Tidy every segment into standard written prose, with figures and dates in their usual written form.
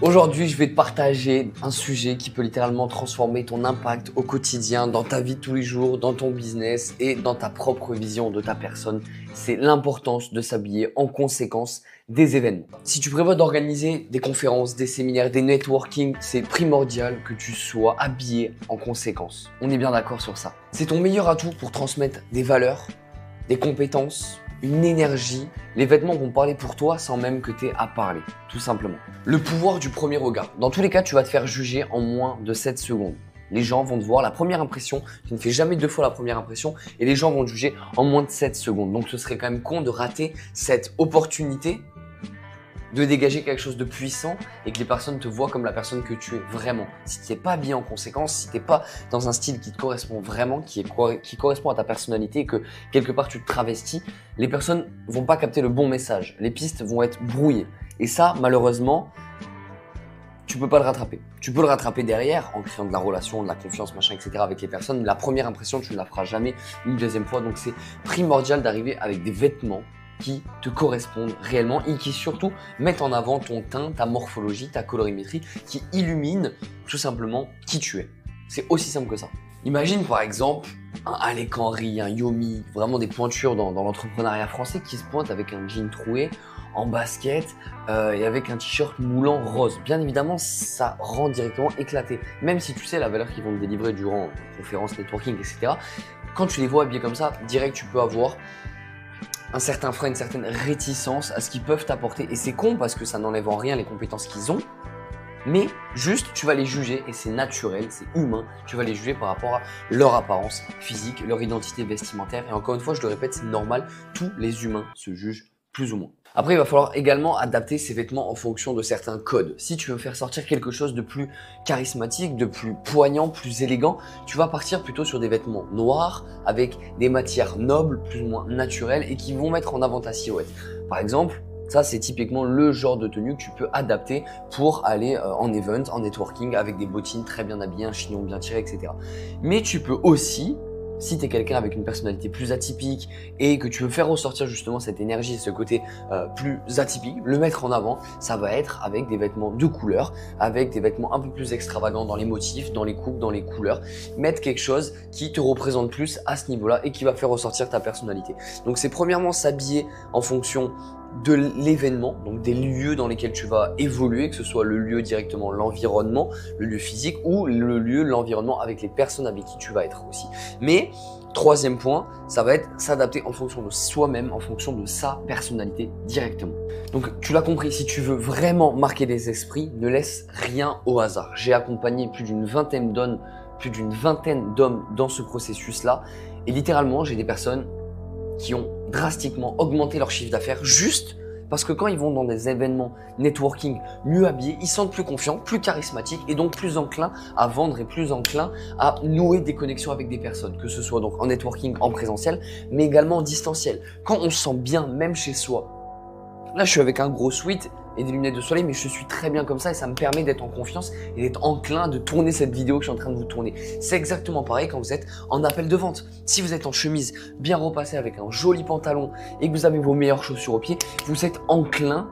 Aujourd'hui, je vais te partager un sujet qui peut littéralement transformer ton impact au quotidien, dans ta vie de tous les jours, dans ton business et dans ta propre vision de ta personne. C'est l'importance de s'habiller en conséquence des événements. Si tu prévois d'organiser des conférences, des séminaires, des networking, c'est primordial que tu sois habillé en conséquence. On est bien d'accord sur ça. C'est ton meilleur atout pour transmettre des valeurs, des compétences, une énergie. Les vêtements vont parler pour toi sans même que tu aies à parler, tout simplement. Le pouvoir du premier regard. Dans tous les cas, tu vas te faire juger en moins de 7 secondes. Les gens vont te voir, la première impression, tu ne fais jamais deux fois la première impression et les gens vont te juger en moins de 7 secondes. Donc ce serait quand même con de rater cette opportunité de dégager quelque chose de puissant et que les personnes te voient comme la personne que tu es vraiment. Si tu n'es pas habillé en conséquence, si tu n'es pas dans un style qui te correspond vraiment, qui correspond à ta personnalité et que quelque part tu te travestis, les personnes vont pas capter le bon message. Les pistes vont être brouillées. Et ça, malheureusement, tu peux pas le rattraper. Tu peux le rattraper derrière en créant de la relation, de la confiance, machin, etc. avec les personnes. La première impression, tu ne la feras jamais une deuxième fois. Donc c'est primordial d'arriver avec des vêtements qui te correspondent réellement et qui surtout mettent en avant ton teint, ta morphologie, ta colorimétrie, qui illumine tout simplement qui tu es. C'est aussi simple que ça. Imagine par exemple un Alec Henry, un Yomi, vraiment des pointures dans l'entrepreneuriat français qui se pointent avec un jean troué, en basket et avec un t-shirt moulant rose. Bien évidemment, ça rend directement éclaté. Même si tu sais la valeur qu'ils vont te délivrer durant conférences, networking, etc. Quand tu les vois habillés comme ça, direct tu peux avoir un certain frein, une certaine réticence à ce qu'ils peuvent t'apporter. Et c'est con parce que ça n'enlève en rien les compétences qu'ils ont. Mais juste, tu vas les juger et c'est naturel, c'est humain. Tu vas les juger par rapport à leur apparence physique, leur identité vestimentaire. Et encore une fois, je le répète, c'est normal. Tous les humains se jugent plus ou moins. Après, il va falloir également adapter ces vêtements en fonction de certains codes. Si tu veux faire sortir quelque chose de plus charismatique, de plus poignant, plus élégant, tu vas partir plutôt sur des vêtements noirs avec des matières nobles, plus ou moins naturelles et qui vont mettre en avant ta silhouette. Par exemple, ça, c'est typiquement le genre de tenue que tu peux adapter pour aller en event, en networking avec des bottines très bien habillées, un chignon bien tiré, etc. Mais tu peux aussi, si tu es quelqu'un avec une personnalité plus atypique et que tu veux faire ressortir justement cette énergie, ce côté plus atypique, le mettre en avant, ça va être avec des vêtements de couleur, avec des vêtements un peu plus extravagants dans les motifs, dans les coupes, dans les couleurs. Mettre quelque chose qui te représente plus à ce niveau-là et qui va faire ressortir ta personnalité. Donc c'est premièrement s'habiller en fonction de l'événement, donc des lieux dans lesquels tu vas évoluer, que ce soit le lieu directement, l'environnement, le lieu physique ou le lieu, l'environnement avec les personnes avec qui tu vas être aussi. Mais troisième point, ça va être s'adapter en fonction de soi-même, en fonction de sa personnalité directement. Donc tu l'as compris, si tu veux vraiment marquer des esprits, ne laisse rien au hasard. J'ai accompagné plus d'une vingtaine d'hommes dans ce processus-là et littéralement j'ai des personnes qui ont drastiquement augmenté leur chiffre d'affaires juste parce que quand ils vont dans des événements networking mieux habillés, ils se sentent plus confiants, plus charismatiques et donc plus enclins à vendre et plus enclins à nouer des connexions avec des personnes, que ce soit donc en networking, en présentiel, mais également en distanciel. Quand on se sent bien, même chez soi. Là, je suis avec un gros sweat et des lunettes de soleil, mais je suis très bien comme ça et ça me permet d'être en confiance et d'être enclin de tourner cette vidéo que je suis en train de vous tourner. C'est exactement pareil quand vous êtes en appel de vente. Si vous êtes en chemise bien repassée avec un joli pantalon et que vous avez vos meilleures chaussures aux pieds, vous êtes enclin,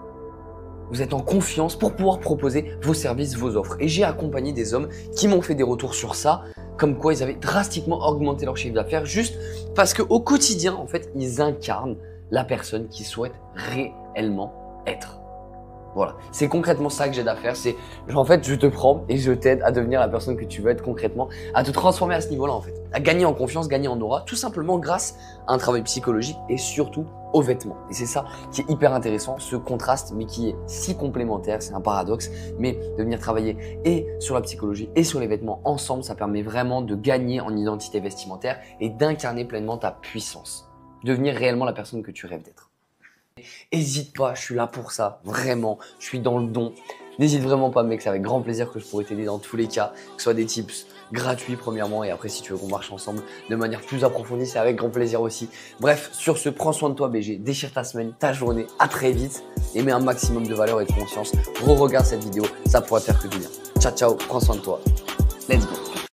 vous êtes en confiance pour pouvoir proposer vos services, vos offres. Et j'ai accompagné des hommes qui m'ont fait des retours sur ça, comme quoi ils avaient drastiquement augmenté leur chiffre d'affaires juste parce qu'au quotidien, en fait, ils incarnent la personne qu'ils souhaitent réellement être. Voilà, c'est concrètement ça que j'ai à faire, c'est en fait je te prends et je t'aide à devenir la personne que tu veux être concrètement, à te transformer à ce niveau-là en fait, à gagner en confiance, gagner en aura, tout simplement grâce à un travail psychologique et surtout aux vêtements. Et c'est ça qui est hyper intéressant, ce contraste mais qui est si complémentaire, c'est un paradoxe, mais de venir travailler et sur la psychologie et sur les vêtements ensemble, ça permet vraiment de gagner en identité vestimentaire et d'incarner pleinement ta puissance, devenir réellement la personne que tu rêves d'être. Hésite pas, je suis là pour ça, vraiment, je suis dans le don. N'hésite vraiment pas mec, c'est avec grand plaisir que je pourrais t'aider dans tous les cas, que ce soit des tips gratuits premièrement et après si tu veux qu'on marche ensemble de manière plus approfondie, c'est avec grand plaisir aussi. Bref, sur ce, prends soin de toi BG, déchire ta semaine, ta journée, à très vite et mets un maximum de valeur et de conscience. Re-regarde cette vidéo, ça pourra te faire que du bien. Ciao ciao, prends soin de toi, let's go.